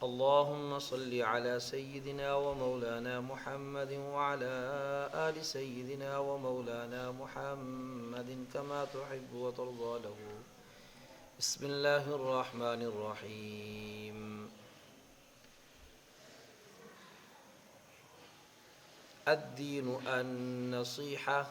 اللهم صل على سيدنا ومولانا محمد وعلى آل سيدنا ومولانا محمد كما تحب وترضى له. بسم الله الرحمن الرحيم. الدين النصيحة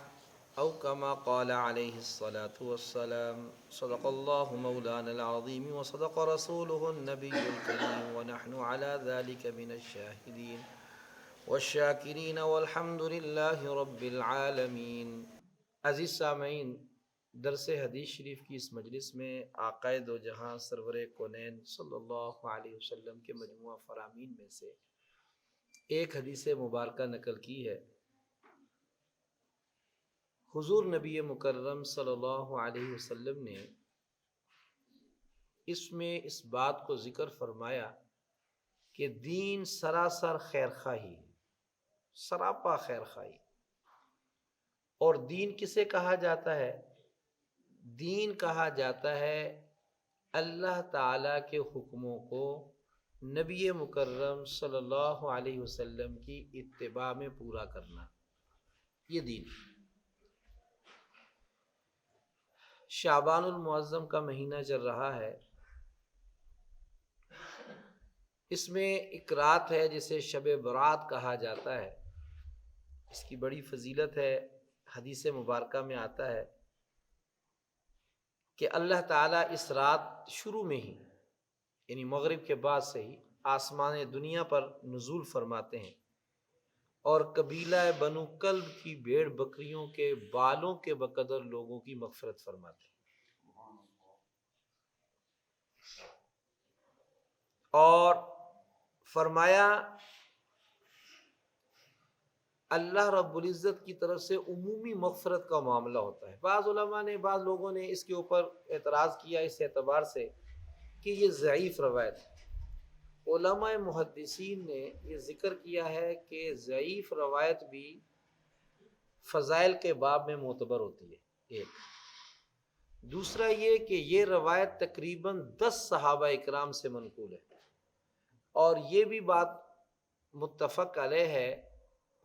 أو كما قال عليه الصلاة والسلام. صدق الله مولانا العظيم وصدق رسوله النبي الكريم ونحن على ذلك من الشاهدين والشاکرین والحمد للہ رب العالمین. عزیز سامعین، درس حدیث شریف کی اس مجلس میں آقائے دو جہاں سرور کونین صلی اللہ علیہ وسلم کے مجموعہ فرامین میں سے ایک حدیث مبارکہ نقل کی ہے. حضور نبی مکرم صلی اللہ علیہ وسلم نے اس میں اس بات کو ذکر فرمایا کہ دین سراسر خیر خواہی، سراپا خیر خواہی. اور دین کسے کہا جاتا ہے؟ دین کہا جاتا ہے اللہ تعالیٰ کے حکموں کو نبی مکرم صلی اللہ علیہ وسلم کی اتباع میں پورا کرنا، یہ دین. شعبان المعظم کا مہینہ چل رہا ہے. اس میں ایک رات ہے جسے شب برات کہا جاتا ہے. اس کی بڑی فضیلت ہے. حدیث مبارکہ میں آتا ہے کہ اللہ تعالیٰ اس رات شروع میں ہی، یعنی مغرب کے بعد سے ہی، آسمان دنیا پر نزول فرماتے ہیں اور قبیلہ بنو کلب کی بھیڑ بکریوں کے بالوں کے بقدر لوگوں کی مغفرت فرماتے ہیں. اور فرمایا اللہ رب العزت کی طرف سے عمومی مغفرت کا معاملہ ہوتا ہے. بعض علماء نے، بعض لوگوں نے اس کے اوپر اعتراض کیا اس اعتبار سے کہ یہ ضعیف روایت ہے. علماء محدثین نے یہ ذکر کیا ہے کہ ضعیف روایت بھی فضائل کے باب میں معتبر ہوتی ہے. ایک دوسرا یہ کہ یہ روایت تقریباً 10 صحابہ اکرام سے منقول ہے، اور یہ بھی بات متفق علیہ ہے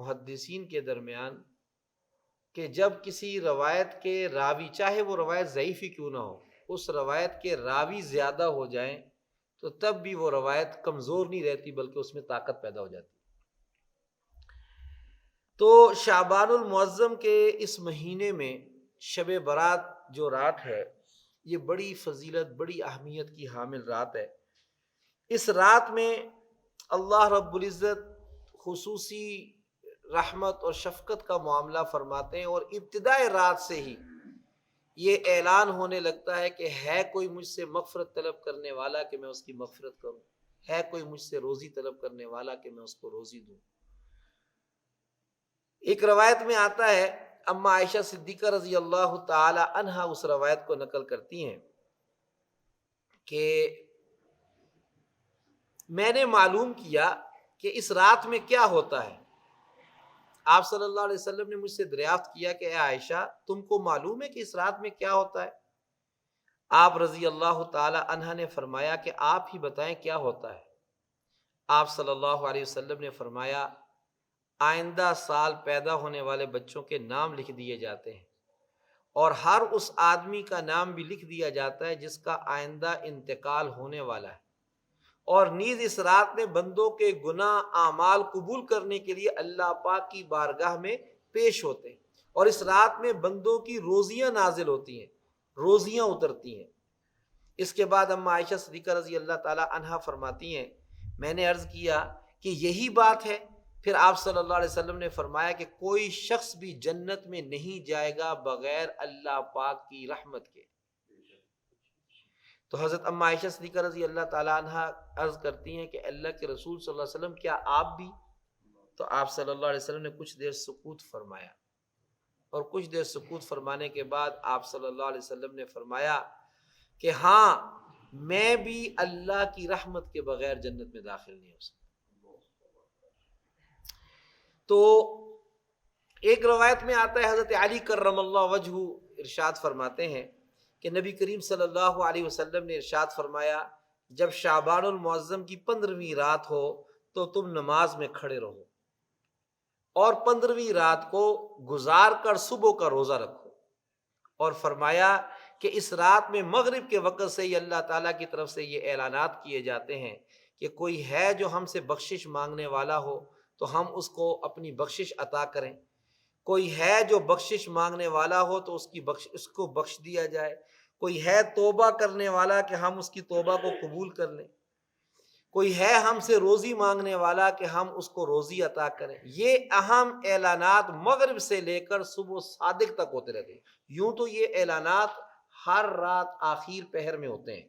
محدثین کے درمیان کہ جب کسی روایت کے راوی، چاہے وہ روایت ضعیف ہی کیوں نہ ہو، اس روایت کے راوی زیادہ ہو جائیں تو تب بھی وہ روایت کمزور نہیں رہتی بلکہ اس میں طاقت پیدا ہو جاتی. تو شعبان المعظم کے اس مہینے میں شب برات جو رات ہے، یہ بڑی فضیلت، بڑی اہمیت کی حامل رات ہے. اس رات میں اللہ رب العزت خصوصی رحمت اور شفقت کا معاملہ فرماتے ہیں، اور ابتدائے رات سے ہی یہ اعلان ہونے لگتا ہے کہ ہے کوئی مجھ سے مغفرت طلب کرنے والا کہ میں اس کی مغفرت کروں، ہے کوئی مجھ سے روزی طلب کرنے والا کہ میں اس کو روزی دوں. ایک روایت میں آتا ہے، اما عائشہ صدیقہ رضی اللہ تعالی عنہا اس روایت کو نقل کرتی ہیں کہ میں نے معلوم کیا کہ اس رات میں کیا ہوتا ہے. آپ صلی اللہ علیہ وسلم نے مجھ سے دریافت کیا کہ اے عائشہ، تم کو معلوم ہے کہ اس رات میں کیا ہوتا ہے؟ آپ رضی اللہ تعالی عنہ نے فرمایا کہ آپ ہی بتائیں کیا ہوتا ہے. آپ صلی اللہ علیہ وسلم نے فرمایا آئندہ سال پیدا ہونے والے بچوں کے نام لکھ دیے جاتے ہیں، اور ہر اس آدمی کا نام بھی لکھ دیا جاتا ہے جس کا آئندہ انتقال ہونے والا ہے. اور نیز اس رات میں بندوں کے گناہ اعمال قبول کرنے کے لیے اللہ پاک کی بارگاہ میں پیش ہوتے ہیں، اور اس رات میں بندوں کی روزیاں نازل ہوتی ہیں، روزیاں اترتی ہیں. اس کے بعد اما عائشہ صدیقہ رضی اللہ تعالی عنہا فرماتی ہیں میں نے عرض کیا کہ یہی بات ہے؟ پھر آپ صلی اللہ علیہ وسلم نے فرمایا کہ کوئی شخص بھی جنت میں نہیں جائے گا بغیر اللہ پاک کی رحمت کے. تو حضرت اما عائشہ صدیقہ رضی اللہ تعالی عنہ عرض کرتی ہیں کہ اللہ کے رسول صلی اللہ علیہ وسلم کیا آپ بھی؟ تو آپ صلی اللہ علیہ وسلم نے کچھ دیر سکوت فرمایا، اور کچھ دیر سکوت فرمانے کے بعد آپ صلی اللہ علیہ وسلم نے فرمایا کہ ہاں، میں بھی اللہ کی رحمت کے بغیر جنت میں داخل نہیں ہو سکتا. تو ایک روایت میں آتا ہے حضرت علی کرم اللہ وجہہ ارشاد فرماتے ہیں کہ نبی کریم صلی اللہ علیہ وسلم نے ارشاد فرمایا جب شعبان المعظم کی 15ویں رات ہو تو تم نماز میں کھڑے رہو اور 15ویں رات کو گزار کر صبح کا روزہ رکھو۔ اور فرمایا کہ اس رات میں مغرب کے وقت سے ہی اللہ تعالیٰ کی طرف سے یہ اعلانات کیے جاتے ہیں کہ کوئی ہے جو ہم سے بخشش مانگنے والا ہو تو ہم اس کو اپنی بخشش عطا کریں، کوئی ہے جو بخشش مانگنے والا ہو تو اس کو بخش دیا جائے، کوئی ہے توبہ کرنے والا کہ ہم اس کی توبہ کو قبول کر لیں، کوئی ہے ہم سے روزی مانگنے والا کہ ہم اس کو روزی عطا کریں۔ یہ اہم اعلانات مغرب سے لے کر صبح صادق تک ہوتے رہتے ہیں۔ یوں تو یہ اعلانات ہر رات آخر پہر میں ہوتے ہیں،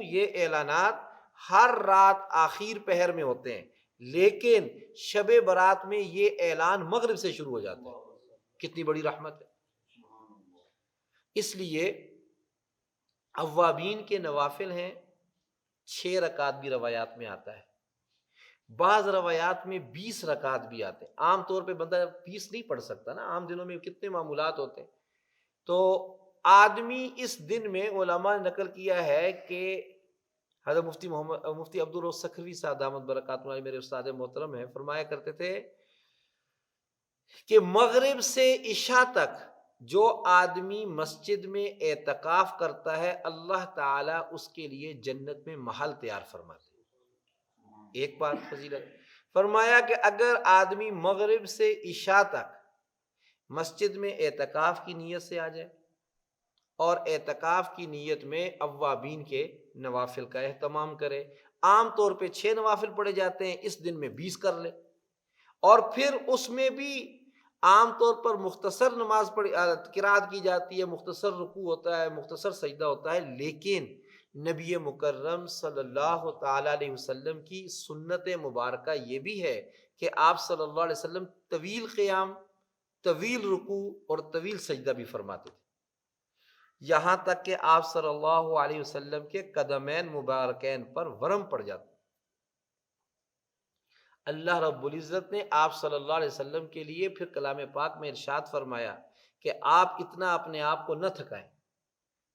یہ اعلانات ہر رات آخر پہر میں ہوتے ہیں، لیکن شب برات میں یہ اعلان مغرب سے شروع ہو جاتا ہے۔ کتنی بڑی رحمت ہے۔ اس لیے اوابین کے نوافل ہیں 6 رکعت بھی روایات میں آتا ہے، بعض روایات میں 20 رکعت بھی آتے ہیں۔ عام طور پہ بندہ 20 نہیں پڑھ سکتا نا، عام دنوں میں کتنے معمولات ہوتے ہیں، تو آدمی اس دن میں علماء نے نقل کیا ہے کہ حضرت مفتی عبدالرؤف سکھروی صاحب دامت برکاتہ علیہ میرے استاد محترم ہیں، فرمایا کرتے تھے کہ مغرب سے عشاء تک جو آدمی مسجد میں اعتکاف کرتا ہے اللہ تعالیٰ اس کے لیے جنت میں محل تیار فرماتے ہیں۔ ایک بات فضیلت فرمایا کہ اگر آدمی مغرب سے عشاء تک مسجد میں اعتکاف کی نیت سے آ جائے اور اعتکاف کی نیت میں اوابین کے نوافل کا اہتمام کرے، عام طور پہ 6 نوافل پڑھے جاتے ہیں، اس دن میں 20 کر لے، اور پھر اس میں بھی عام طور پر مختصر نماز قرات کی جاتی ہے، مختصر رکوع ہوتا ہے، مختصر سجدہ ہوتا ہے، لیکن نبی مکرم صلی اللہ تعالی علیہ وسلم کی سنت مبارکہ یہ بھی ہے کہ آپ صلی اللہ علیہ وسلم طویل قیام، طویل رکوع اور طویل سجدہ بھی فرماتے تھے، یہاں تک کہ آپ صلی اللہ علیہ وسلم کے قدمین مبارکین پر ورم پڑ جاتا۔ اللہ رب العزت نے آپ صلی اللہ علیہ وسلم کے لیے پھر کلام پاک میں ارشاد فرمایا کہ آپ اتنا اپنے آپ کو نہ تھکائیں،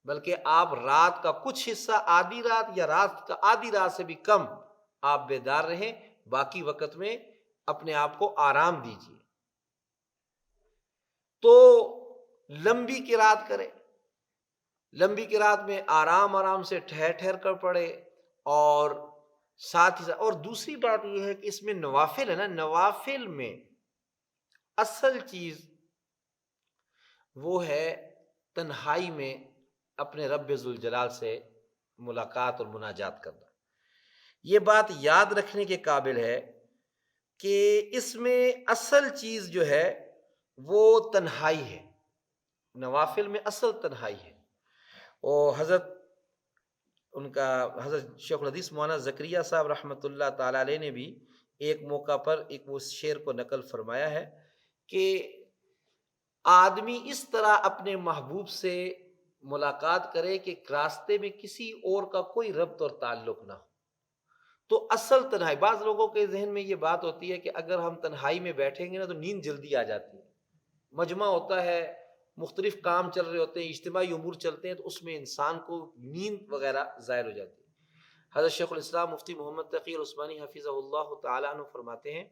بلکہ آپ رات کا کچھ حصہ آدھی رات یا رات کا آدھی رات سے بھی کم آپ بیدار رہیں، باقی وقت میں اپنے آپ کو آرام دیجیے۔ تو لمبی قرات کرے، لمبی قرات میں آرام سے ٹھہر ٹھہر کر پڑھے، اور ساتھ ہی ساتھ اور دوسری بات یہ ہے کہ اس میں نوافل ہے نا، نوافل میں اصل چیز وہ ہے تنہائی میں اپنے رب ذوالجلال سے ملاقات اور مناجات کرنا۔ یہ بات یاد رکھنے کے قابل ہے کہ اس میں اصل چیز جو ہے وہ تنہائی ہے، نوافل میں اصل تنہائی ہے۔ اور حضرت شیخ الحدیث مولانا زکریا صاحب رحمۃ اللہ تعالی علیہ نے بھی ایک موقع پر ایک وہ شعر کو نقل فرمایا ہے کہ آدمی اس طرح اپنے محبوب سے ملاقات کرے کہ راستے میں کسی اور کا کوئی ربط اور تعلق نہ ہو۔ تو اصل تنہائی، بعض لوگوں کے ذہن میں یہ بات ہوتی ہے کہ اگر ہم تنہائی میں بیٹھیں گے نا تو نیند جلدی آ جاتی ہے، مجمع ہوتا ہے، مختلف کام چل رہے ہوتے ہیں، اجتماعی امور چلتے ہیں، تو اس میں انسان کو نیند وغیرہ ظاہر ہو جاتی ہے۔ حضرت شیخ الاسلام مفتی محمد تقی العثمانی حفظہ اللہ تعالیٰ عنہ فرماتے ہیں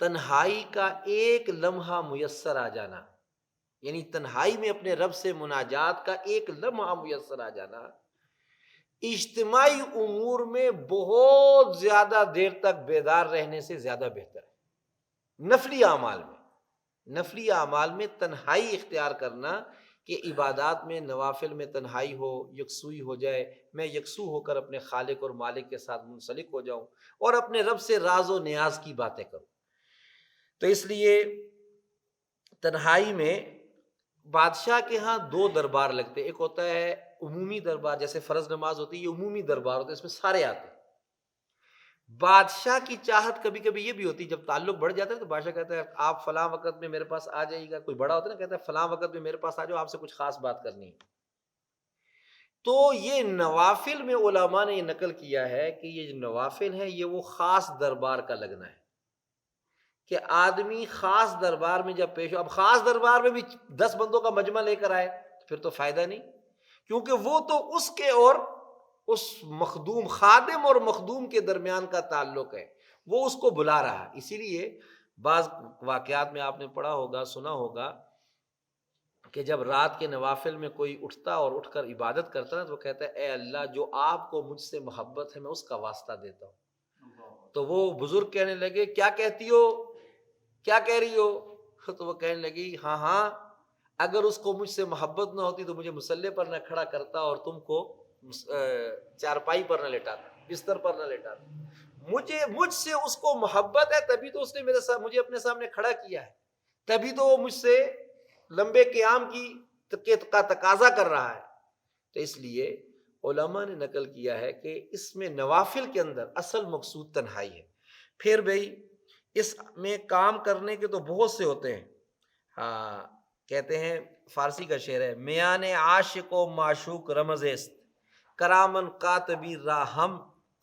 تنہائی کا ایک لمحہ میسر آ جانا، یعنی تنہائی میں اپنے رب سے مناجات کا ایک لمحہ میسر آ جانا اجتماعی امور میں بہت زیادہ دیر تک بیدار رہنے سے زیادہ بہتر ہے۔ نفلی اعمال میں تنہائی اختیار کرنا کہ عبادات میں نوافل میں تنہائی ہو، یکسوئی ہو جائے، میں یکسو ہو کر اپنے خالق اور مالک کے ساتھ منسلک ہو جاؤں اور اپنے رب سے راز و نیاز کی باتیں کروں۔ تو اس لیے تنہائی میں بادشاہ کے ہاں 2 دربار لگتے، ایک ہوتا ہے عمومی دربار، جیسے فرض نماز ہوتی ہے، یہ عمومی دربار ہوتا ہے، اس میں سارے آتے ہیں۔ بادشاہ کی چاہت کبھی کبھی یہ بھی ہوتی ہے، جب تعلق بڑھ جاتا ہے تو بادشاہ کہتا ہے آپ فلاں وقت میں میرے پاس آ جائیے گا، کوئی بڑا ہوتا ہے نا کہتا ہے فلاں وقت میں میرے پاس آ جاؤ، آپ سے کچھ خاص بات کرنی ہے۔ تو یہ نوافل میں علماء نے یہ نقل کیا ہے کہ یہ جو نوافل ہیں یہ وہ خاص دربار کا لگنا ہے کہ آدمی خاص دربار میں جب پیش ہو، اب خاص دربار میں بھی 10 بندوں کا مجمع لے کر آئے تو پھر تو فائدہ نہیں، کیونکہ وہ تو اس کے اور اس مخدوم، خادم اور مخدوم کے درمیان کا تعلق ہے، وہ اس کو بلا رہا ہے۔ اسی لیے بعض واقعات میں آپ نے پڑھا ہوگا، سنا ہوگا کہ جب رات کے نوافل میں کوئی اٹھتا اور اٹھ کر عبادت کرتا نا تو وہ کہتا ہے اے اللہ جو آپ کو مجھ سے محبت ہے میں اس کا واسطہ دیتا ہوں۔ تو وہ بزرگ کہنے لگے کیا کہتی ہو، کیا کہہ رہی ہو؟ تو وہ کہنے لگی ہاں ہاں، اگر اس کو مجھ سے محبت نہ ہوتی تو مجھے مصلے پر نہ کھڑا کرتا اور تم کو چارپائی پر نہ لٹاتا، بستر پر نہ لٹاتا۔ مجھ سے اس کو محبت ہے تبھی تو اس نے مجھے اپنے سامنے کھڑا کیا ہے، تبھی تو وہ مجھ سے لمبے قیام کا تقاضا کر رہا ہے۔ تو اس لیے علماء نے نقل کیا ہے کہ اس میں نوافل کے اندر اصل مقصود تنہائی ہے۔ پھر بھائی اس میں کام کرنے کے تو بہت سے ہوتے ہیں، ہاں کہتے ہیں فارسی کا شعر ہے میان عاشق و معشوق رمز است، کرامن کاتبی راہم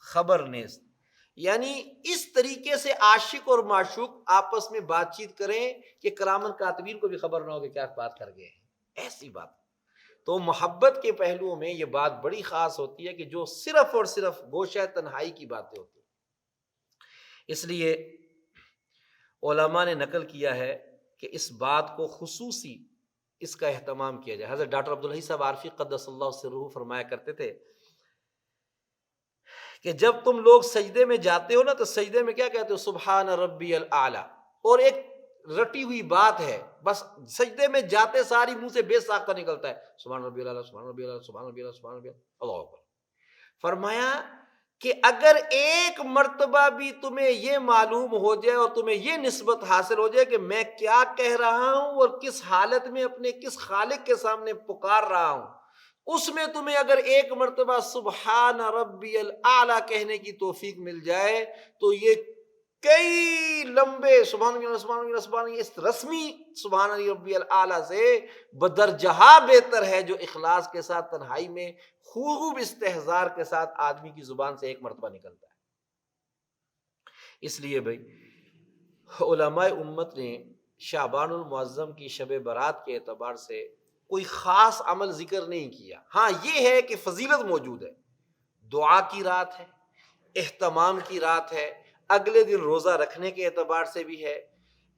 خبر نیست، یعنی اس طریقے سے عاشق اور معشوق آپس میں بات چیت کریں کہ کرامن کاتبین کو بھی خبر نہ ہو کہ کیا بات کر گئے ہیں، ایسی بات۔ تو محبت کے پہلوؤں میں یہ بات بڑی خاص ہوتی ہے کہ جو صرف اور صرف گوشہ تنہائی کی باتیں ہوتی ہیں۔ اس لیے علماء نے نقل کیا ہے کہ اس بات کو خصوصی اس کا اہتمام کیا جائے۔ حضرت ڈاکٹر عبدالحی صاحب عارفی قدس اللہ سرہ فرمایا کرتے تھے کہ جب تم لوگ سجدے میں جاتے ہو نا تو سجدے میں کیا کہتے ہو سبحان ربی الاعلیٰ، اور ایک رٹی ہوئی بات ہے، بس سجدے میں جاتے ساری منہ سے بے ساختہ نکلتا ہے سبحان ربی الاعلیٰ سبحان ربی الاعلیٰ سبحان ربی الاعلیٰ سبحان ربی الاعلیٰ، اللہ اکبر۔ فرمایا کہ اگر ایک مرتبہ بھی تمہیں یہ معلوم ہو جائے اور تمہیں یہ نسبت حاصل ہو جائے کہ میں کیا کہہ رہا ہوں اور کس حالت میں اپنے کس خالق کے سامنے پکار رہا ہوں، اس میں تمہیں اگر ایک مرتبہ سبحان ربی الاعلیٰ کہنے کی توفیق مل جائے تو یہ کئی لمبے سبحان اللہ سبحان اللہ سبحان اللہ اس رسمی سبحان ربی الاعلیٰ سے بدرجہ بہتر ہے جو اخلاص کے ساتھ تنہائی میں خوب استحضار کے ساتھ آدمی کی زبان سے ایک مرتبہ نکلتا ہے۔ اس لیے بھائی علماء امت نے شعبان المعظم کی شب برات کے اعتبار سے کوئی خاص عمل ذکر نہیں کیا، ہاں یہ ہے کہ فضیلت موجود ہے، دعا کی رات ہے، اہتمام کی رات ہے، اگلے دن روزہ رکھنے کے اعتبار سے بھی ہے،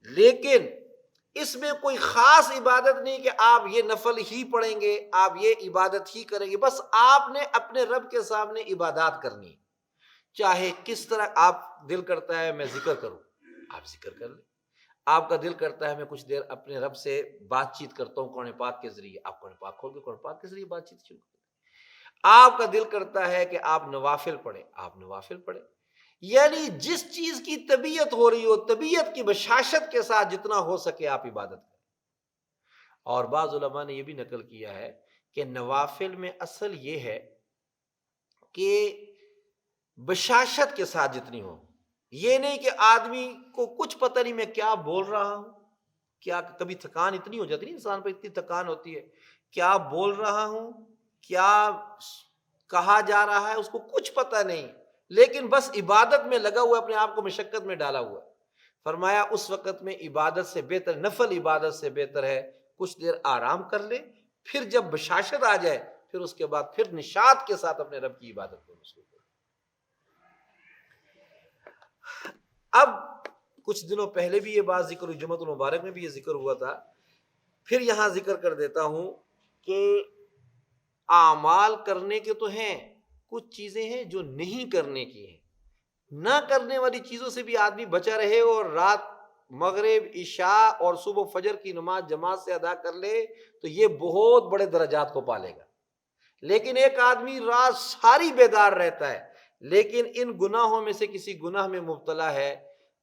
لیکن اس میں کوئی خاص عبادت نہیں کہ آپ یہ نفل ہی پڑھیں گے، آپ یہ عبادت ہی کریں گے، بس آپ نے اپنے رب کے سامنے عبادات کرنی، چاہے کس طرح آپ دل کرتا ہے میں ذکر کروں آپ ذکر کر لیں، آپ کا دل کرتا ہے میں کچھ دیر اپنے رب سے بات چیت کرتا ہوں قرآن پاک کے ذریعے، آپ قرآن پاک کھول کے قرآن پاک کے ذریعے بات چیت شروع کریں، آپ کا دل کرتا ہے کہ آپ نوافل پڑھیں آپ نوافل پڑھیں، یعنی جس چیز کی طبیعت ہو رہی ہو طبیعت کی بشاشت کے ساتھ جتنا ہو سکے آپ عبادت کریں۔ اور بعض علماء نے یہ بھی نقل کیا ہے کہ نوافل میں اصل یہ ہے کہ بشاشت کے ساتھ جتنی ہو، یہ نہیں کہ آدمی کو کچھ پتہ نہیں میں کیا بول رہا ہوں، کیا کبھی تھکان اتنی ہو جاتی نہیں انسان پر، اتنی تھکان ہوتی ہے کیا بول رہا ہوں کیا کہا جا رہا ہے اس کو کچھ پتہ نہیں، لیکن بس عبادت میں لگا ہوا اپنے آپ کو مشقت میں ڈالا ہوا۔ فرمایا اس وقت میں عبادت سے بہتر، نفل عبادت سے بہتر ہے کچھ دیر آرام کر لے، پھر جب بشاشت آ جائے پھر اس کے بعد پھر نشاط کے ساتھ اپنے رب کی عبادت کو مشغول کرے۔ اب کچھ دنوں پہلے بھی یہ بات ذکر ہوئی، جمعۃ المبارک میں بھی یہ ذکر ہوا تھا، پھر یہاں ذکر کر دیتا ہوں کہ اعمال کرنے کے تو ہیں، کچھ چیزیں ہیں جو نہیں کرنے کی ہیں، نہ کرنے والی چیزوں سے بھی آدمی بچا رہے اور رات مغرب عشاء اور صبح فجر کی نماز جماعت سے ادا کر لے تو یہ بہت بڑے درجات کو پالے گا۔ لیکن ایک آدمی رات ساری بیدار رہتا ہے لیکن ان گناہوں میں سے کسی گناہ میں مبتلا ہے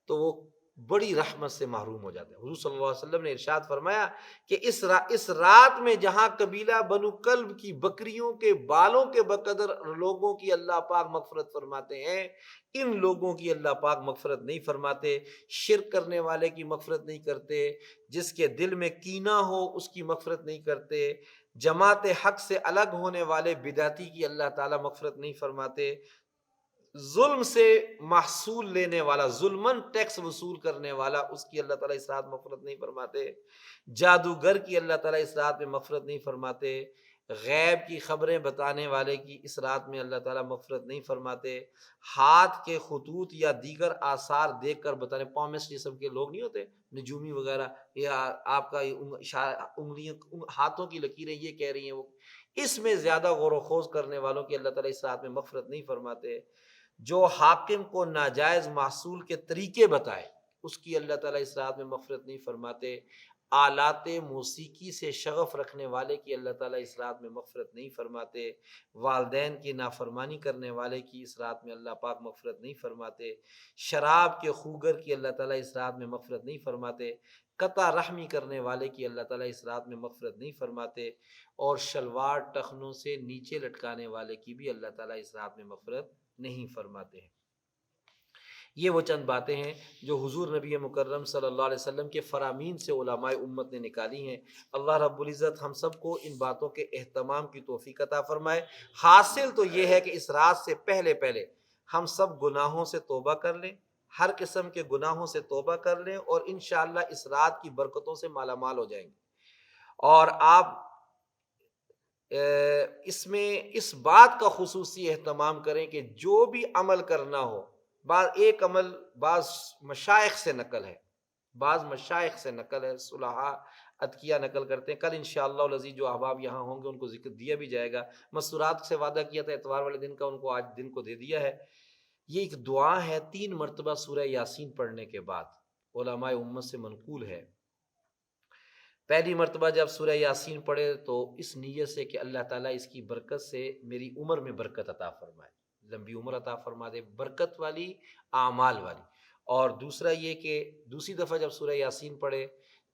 تو وہ بڑی رحمت سے محروم ہو جاتا ہے۔ حضور صلی اللہ علیہ وسلم نے ارشاد فرمایا کہ اس رات میں جہاں قبیلہ بنو کلب کی بکریوں کے بالوں کے بقدر لوگوں کی اللہ پاک مغفرت فرماتے ہیں، ان لوگوں کی اللہ پاک مغفرت نہیں فرماتے۔ شرک کرنے والے کی مغفرت نہیں کرتے، جس کے دل میں کینہ ہو اس کی مغفرت نہیں کرتے، جماعت حق سے الگ ہونے والے بدعتی کی اللہ تعالیٰ مغفرت نہیں فرماتے، ظلم سے محصول لینے والا ظلمن ٹیکس وصول کرنے والا اس کی اللہ تعالیٰ اس رات مغفرت نہیں فرماتے، جادوگر کی اللہ تعالیٰ اس رات میں مغفرت نہیں فرماتے، غیب کی خبریں بتانے والے کی اس رات میں اللہ تعالیٰ مغفرت نہیں فرماتے، ہاتھ کے خطوط یا دیگر آثار دیکھ کر بتانے، پومسٹ قسم کے لوگ نہیں ہوتے نجومی وغیرہ، یا آپ کا انگلیاں ہاتھوں کی لکیریں یہ کہہ رہی ہیں وہ، اس میں زیادہ غور و خوض کرنے والوں کی اللہ تعالیٰ اس رات میں مغفرت نہیں فرماتے۔ جو حاکم کو ناجائز محصول کے طریقے بتائے اس کی اللہ تعالیٰ اس رات میں مغفرت نہیں فرماتے۔ آلات موسیقی سے شغف رکھنے والے کی اللہ تعالیٰ اس رات میں مغفرت نہیں فرماتے۔ والدین کی نافرمانی کرنے والے کی اس رات میں اللہ پاک مغفرت نہیں فرماتے۔ شراب کے خوگر کی اللہ تعالیٰ اس رات میں مغفرت نہیں فرماتے۔ قطع رحمی کرنے والے کی اللہ تعالیٰ اس رات میں مغفرت نہیں فرماتے، اور شلوار ٹخنوں سے نیچے لٹکانے والے کی بھی اللہ تعالیٰ اس رات میں مغفرت نہیں فرماتے ہیں۔ یہ وہ چند باتیں ہیں جو حضور نبی مکرم صلی اللہ علیہ وسلم کے فرامین سے علماء امت نے نکالی ہیں۔ اللہ رب العزت ہم سب کو ان باتوں کے اہتمام کی توفیق عطا فرمائے۔ حاصل تو یہ ہے کہ اس رات سے پہلے ہم سب گناہوں سے توبہ کر لیں، ہر قسم کے گناہوں سے توبہ کر لیں، اور انشاءاللہ اس رات کی برکتوں سے مالا مال ہو جائیں گے۔ اور آپ اس میں اس بات کا خصوصی اہتمام کریں کہ جو بھی عمل کرنا ہو، ایک عمل بعض مشائخ سے نقل ہے، صلحاء ادکیہ نقل کرتے ہیں۔ کل انشاءاللہ العزیز جو احباب یہاں ہوں گے ان کو ذکر دیا بھی جائے گا، مستورات سے وعدہ کیا تھا اتوار والے دن کا، ان کو آج دن کو دے دیا ہے۔ یہ ایک دعا ہے 3 مرتبہ سورہ یاسین پڑھنے کے بعد، علماء امت سے منقول ہے۔ پہلی مرتبہ جب سورہ یاسین پڑھے تو اس نیت سے کہ اللہ تعالیٰ اس کی برکت سے میری عمر میں برکت عطا فرمائے، لمبی عمر عطا فرما دے، برکت والی اعمال والی۔ اور دوسرا یہ کہ دوسری دفعہ جب سورہ یاسین پڑھے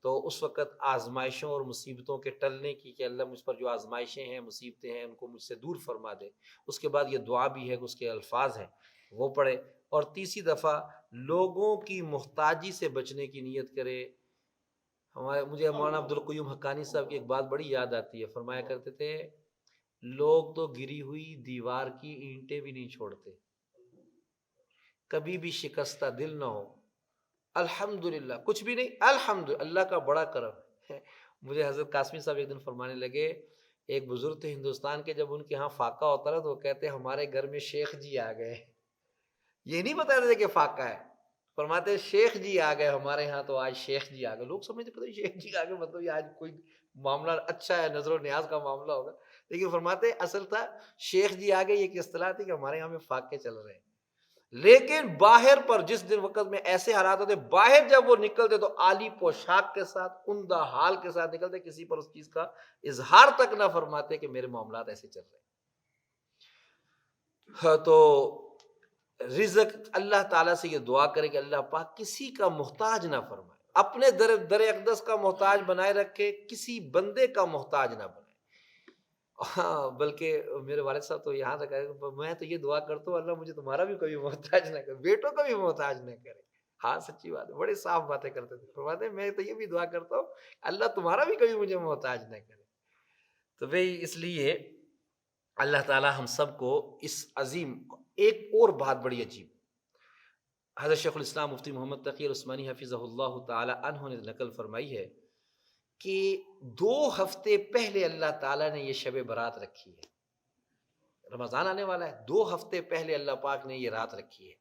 تو اس وقت آزمائشوں اور مصیبتوں کے ٹلنے کی، کہ اللہ مجھ پر جو آزمائشیں ہیں مصیبتیں ہیں ان کو مجھ سے دور فرما دے۔ اس کے بعد یہ دعا بھی ہے کہ اس کے الفاظ ہیں وہ پڑھے۔ اور تیسری دفعہ لوگوں کی محتاجی سے بچنے کی نیت کرے۔ مجھے مولانا عبدالقیوم حقانی صاحب کی ایک بات بڑی یاد آتی ہے، فرمایا کرتے تھے لوگ تو گری ہوئی دیوار کی اینٹیں بھی نہیں چھوڑتے، کبھی بھی شکستہ دل نہ ہو، الحمدللہ کچھ بھی نہیں، الحمدللہ اللہ کا بڑا کرم ہے۔ مجھے حضرت قاسمی صاحب ایک دن فرمانے لگے، ایک بزرگ تھے ہندوستان کے، جب ان کے ہاں فاقہ ہوتا رہا تو وہ کہتے ہمارے گھر میں شیخ جی آ گئے، یہ نہیں بتاتے تھے کہ فاقہ ہے، فرماتے شیخ جی آ گئے ہمارے ہاں، تو آج شیخ جی آ گئے۔ لوگ سمجھتے پتہ شیخ جی آ گئے مطلب یہ آج کوئی معاملہ اچھا ہے، نظر و نیاز کا معاملہ ہوگا، لیکن فرماتے اصل تھا شیخ جی آ گئے، یہ ایک اصطلاح تھی کہ ہمارے یہاں میں فاقے چل رہے ہیں۔ لیکن باہر پر جس دن وقت میں ایسے حالات ہوتے، باہر جب وہ نکلتے تو عالی پوشاک کے ساتھ، عمدہ حال کے ساتھ نکلتے، کسی پر اس چیز کا اظہار تک نہ فرماتے کہ میرے معاملات ایسے چل رہے ہیں۔ تو رزق اللہ تعالیٰ سے یہ دعا کرے کہ اللہ پاک کسی کا محتاج نہ فرمائے، اپنے در اقدس کا محتاج بنائے رکھے، کسی بندے کا محتاج نہ بنائے۔ ہاں بلکہ میرے والد صاحب تو یہاں تک ہے، میں تو یہ دعا کرتا ہوں اللہ مجھے تمہارا بھی کبھی محتاج نہ کرے، بیٹوں کا بھی محتاج نہ کرے۔ ہاں سچی بات ہے، بڑے صاف باتیں کرتے تھے، فرماتے میں تو یہ بھی دعا کرتا ہوں اللہ تمہارا بھی کبھی مجھے محتاج نہ کرے۔ تو بھئی اس لیے اللہ تعالی ہم سب کو اس عظیم، ایک اور بات بڑی عجیب، حضرت شیخ الاسلام مفتی محمد تقی العثمانی حفظہ اللہ تعالی عنہ نے نقل فرمائی ہے کہ 2 ہفتے پہلے اللہ تعالیٰ نے یہ شب برات رکھی ہے، رمضان آنے والا ہے، 2 ہفتے پہلے اللہ پاک نے یہ رات رکھی ہے،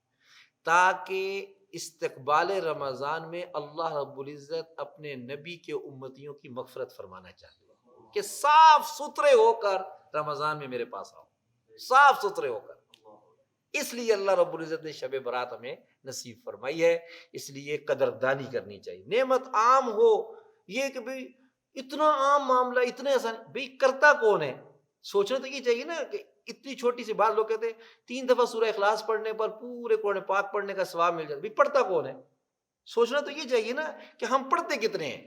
تاکہ استقبال رمضان میں اللہ رب العزت اپنے نبی کے امتیوں کی مغفرت فرمانا چاہتے ہیں کہ صاف ستھرے ہو کر رمضان میں میرے پاس آؤ، صاف ستھرے ہو کر۔ اس لیے اللہ رب العزت نے شب برات ہمیں نصیب فرمائی ہے، اس لیے قدردانی کرنی چاہیے۔ نعمت عام ہو، یہ کہ بھئی اتنا عام معاملہ، اتنے آسان، بھئی کرتا کون ہے؟ سوچنا تو یہ چاہیے نا کہ اتنی چھوٹی سی بات، لوگ کہتے ہیں 3 دفعہ سورہ اخلاص پڑھنے پر پورے قرآن پاک پڑھنے کا ثواب مل جاتا ہے، بھئی پڑھتا کون ہے؟ سوچنا تو یہ چاہیے نا کہ ہم پڑھتے کتنے ہیں۔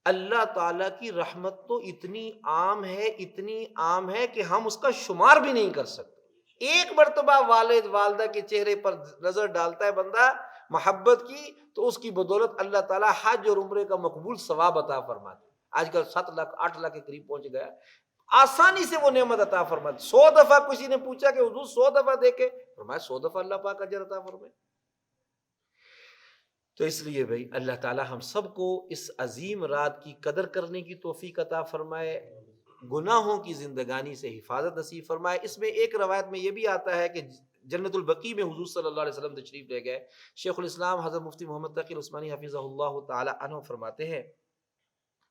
اللہ تعالیٰ کی رحمت تو اتنی عام ہے کہ ہم اس کا شمار بھی نہیں کر سکتے۔ ایک مرتبہ والد والدہ کے چہرے پر نظر ڈالتا ہے بندہ محبت کی، تو اس کی بدولت اللہ تعالیٰ حج اور عمرے کا مقبول ثواب عطا فرماتے ہیں۔ آج کل 7 لاکھ 8 لاکھ کے قریب پہنچ گیا، آسانی سے وہ نعمت عطا فرماتے۔ 100 دفعہ کسی نے پوچھا کہ حضور 100 دفعہ دیکھے، فرمایا 100 دفعہ اللہ پاک اجر عطا فرمائے۔ تو اس لیے بھائی اللہ تعالیٰ ہم سب کو اس عظیم رات کی قدر کرنے کی توفیق عطا فرمائے، گناہوں کی زندگانی سے حفاظت نصیب فرمائے۔ اس میں ایک روایت میں یہ بھی آتا ہے کہ جنت البقیع میں حضور صلی اللہ علیہ وسلم تشریف لے گئے۔ شیخ الاسلام حضرت مفتی محمد تقی العثمانی حفظہ اللہ تعالی عنہ فرماتے ہیں،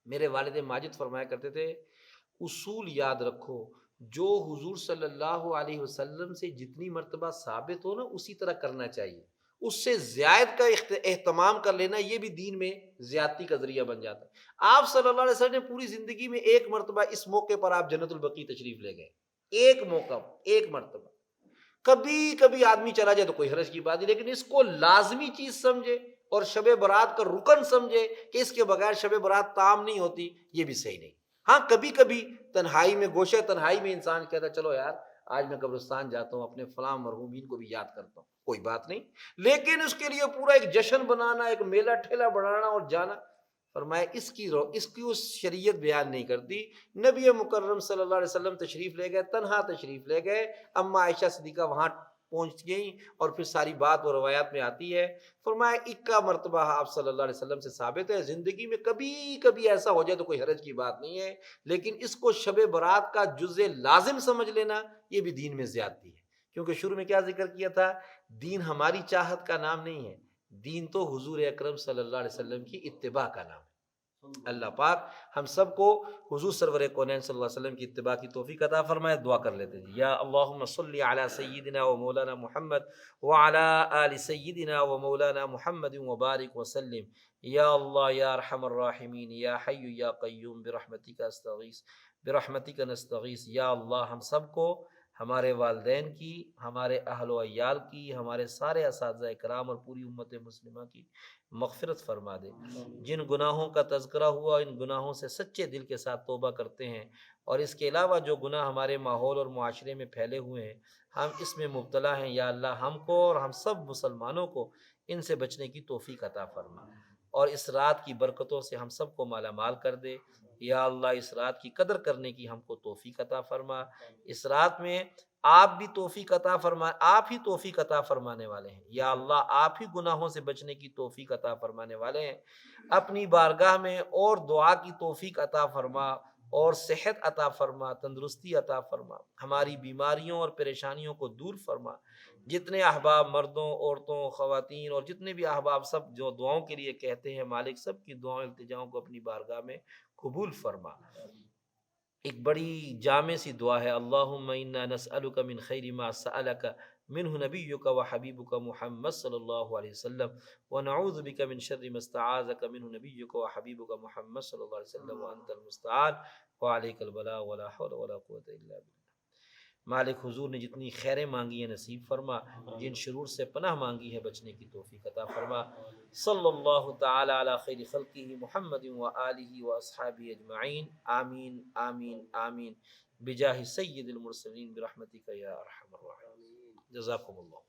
میرے والد ماجد فرمایا کرتے تھے، اصول یاد رکھو، جو حضور صلی اللہ علیہ وسلم سے جتنی مرتبہ ثابت ہو نا اسی طرح کرنا چاہیے، اس سے زائد کا اہتمام کر لینا یہ بھی دین میں زیادتی کا ذریعہ بن جاتا ہے۔ آپ صلی اللہ علیہ وسلم نے پوری زندگی میں ایک مرتبہ اس موقع پر آپ جنت البقیع تشریف لے گئے، ایک موقع، ایک مرتبہ۔ کبھی کبھی آدمی چلا جائے تو کوئی حرج کی بات نہیں، لیکن اس کو لازمی چیز سمجھے اور شب برات کا رکن سمجھے کہ اس کے بغیر شب برات تام نہیں ہوتی، یہ بھی صحیح نہیں۔ ہاں کبھی کبھی تنہائی میں، گوشہ تنہائی میں انسان کہتا ہے چلو یار آج میں قبرستان جاتا ہوں، اپنے فلاں مرحومین کو بھی یاد کرتا ہوں، کوئی بات نہیں، لیکن اس کے لیے پورا ایک جشن بنانا، ایک میلہ ٹھیلا بنانا اور جانا، فرمایا اس کی اس شریعت بیان نہیں کرتی۔ نبی مکرم صلی اللہ علیہ وسلم تشریف لے گئے، تنہا تشریف لے گئے، اما عائشہ صدیقہ وہاں پہنچ گئیں، اور پھر ساری بات اور روایات میں آتی ہے، فرمایا اکا مرتبہ آپ صلی اللہ علیہ وسلم سے ثابت ہے، زندگی میں کبھی کبھی ایسا ہو جائے تو کوئی حرج کی بات نہیں ہے، لیکن اس کو شب برات کا جزء لازم سمجھ لینا یہ بھی دین میں زیادتی ہے۔ کیونکہ شروع میں کیا ذکر کیا تھا، دین ہماری چاہت کا نام نہیں ہے، دین تو حضور اکرم صلی اللہ علیہ وسلم کی اتباع کا نام ہے۔ اللہ پاک ہم سب کو حضور سرور کونین صلی اللہ علیہ وسلم کی اتباع کی توفیق عطا فرمائے۔ دعا کر لیتے ہیں، یا اللہم صلی علی سیدنا و مولانا محمد وعلی آل سیدنا و مولانا محمد وبارک وسلم، یا اللہ یا ارحم الراحمین، یا حی یا قیوم برحمتک استغیث، برحمتک نستغیث۔ یا اللہ ہم سب کو، ہمارے والدین کی، ہمارے اہل و عیال کی، ہمارے سارے اساتذہ کرام اور پوری امت مسلمہ کی مغفرت فرما دے۔ جن گناہوں کا تذکرہ ہوا ان گناہوں سے سچے دل کے ساتھ توبہ کرتے ہیں، اور اس کے علاوہ جو گناہ ہمارے ماحول اور معاشرے میں پھیلے ہوئے ہیں ہم اس میں مبتلا ہیں، یا اللہ ہم کو اور ہم سب مسلمانوں کو ان سے بچنے کی توفیق عطا فرما، اور اس رات کی برکتوں سے ہم سب کو مالا مال کر دے۔ یا اللہ اس رات کی قدر کرنے کی ہم کو توفیق عطا فرما۔ اس رات میں آپ بھی توفیق عطا فرما، آپ ہی توفیق عطا فرمانے والے ہیں، یا اللہ آپ ہی گناہوں سے بچنے کی توفیق عطا فرمانے والے ہیں۔ اپنی بارگاہ میں اور دعا کی توفیق عطا فرما، اور صحت عطا فرما، تندرستی عطا فرما، ہماری بیماریوں اور پریشانیوں کو دور فرما۔ جتنے احباب مردوں، عورتوں، خواتین اور جتنے بھی احباب سب جو دعاؤں کے لیے کہتے ہیں، مالک سب کی دعاؤں التجاؤں کو اپنی بارگاہ میں قبول فرما۔ ایک بڑی جامع سی دعا ہے، اللہم انا نسألک من خیر ما سألک منہ نبیک و حبیبک محمد صلی اللہ علیہ وسلم، ونعوذ بک من شر ما استعاذک منہ نبیک و حبیبک محمد صلی اللہ علیہ وسلم، وانت المستعان وعلیک البلاغ ولا حول ولا قوة الا باللہ۔ مالک حضور نے جتنی خیریں مانگی ہیں نصیب فرما، جن شرور سے پناہ مانگی ہے بچنے کی توفیق عطا فرما۔ صلی اللہ تعالی علی خیر خلقہ محمد و آلہ و اصحابہ اجمعین، آمین آمین آمین، بجاہ سید المرسلین برحمتک یا ارحم الراحمین۔ جزاکم اللہ۔